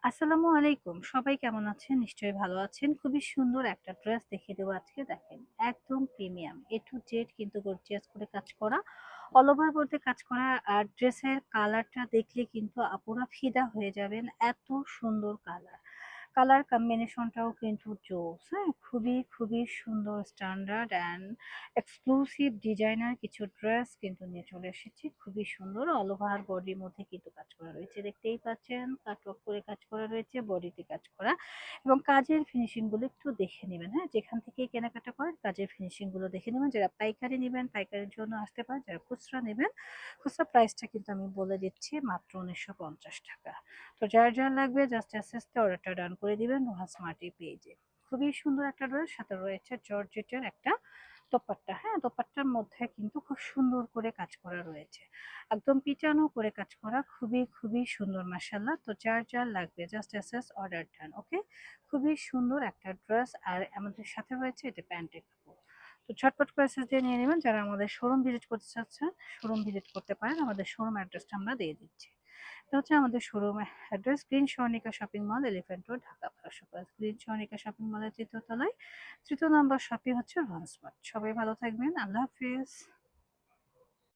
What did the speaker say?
আসসালামু আলাইকুম। সবাই কেমন আছেন? নিশ্চয়ই ভালো আছেন। খুবই সুন্দর একটা ড্রেস দেখিয়ে দেবো আজকে দেখেন। একদম প্রিমিয়াম A to Z কিন্তু গর্জিয়াস করে কাজ করা। অল ওভার বলতে কাজ করা আর ড্রেসের কালারটা দেখলে কিন্তু আপুরা ফিদা হয়ে যাবেন। এত সুন্দর কালার। কালার কম্বিনেশনটাও কিন্তু জোস, হ্যাঁ? খুবই সুন্দর স্ট্যান্ডার্ড অ্যান্ড এক্সক্লুসিভ ডিজাইনার কিছু ড্রেস কিন্তু নিয়ে চলে এসেছি। খুবই সুন্দর অল ওভার বডির মধ্যে কিন্তু কাজ করা রয়েছে। দেখতেই পাচ্ছেন কাট অফ করে কাজ করা রয়েছে, বডিতে কাজ করা এবং কাজের ফিনিশিং গুলো একটু দেখে নেবেন, হ্যাঁ? যেখান থেকেই কেনাকাটা করেন কাজের ফিনিশিং গুলো দেখে নেবেন। যারা পাইকারি নেবেন পাইকারির জন্য আসতে পারেন, যারা খুচরা নেবেন খুচরা প্রাইসটা কিন্তু আমি বলে দিচ্ছি মাত্র ১৯৫০ টাকা। তো যার লাগবে জাস্ট অ্যাসেসতে অর্ডারটা ডান করে দিবেন নোহা স্মার্টি পেজে। খুবই সুন্দর একটা ড্রেস, সাথে রয়েছে জর্জেটের একটা দোপাট্টা, হ্যাঁ? দোপাট্টার মধ্যে কিন্তু খুব সুন্দর করে কাজ করা রয়েছে, একদম পিটানো করে কাজ করা। খুবই সুন্দর মাশাআল্লাহ। তো যার লাগবে জাস্ট অ্যাসেস অর্ডার ডান। ওকে, খুবই সুন্দর একটা ড্রেস আর আমাদের সাথে রয়েছে এটা প্যান্টের কাপড়। তো ঝটপট করে এসএস দিয়ে নিয়ে নেবেন। যারা আমাদের শোরুম ভিজিট করতে চাচ্ছেন শোরুম ভিজিট করতে পারেন। আমাদের শোরুম অ্যাড্রেসটা আমরা দিয়ে দিচ্ছি। এটা হচ্ছে আমাদের শোরুমের address, green Swarnika shopping mall, elephant road, Dhaka ১২৫০। Green Swarnika shopping মলের ৩য় তলায় ৩য় নম্বর শপই হচ্ছে রন স্মার্ট। সবাই ভালো থাকবেন। আল্লাহ হাফিজ।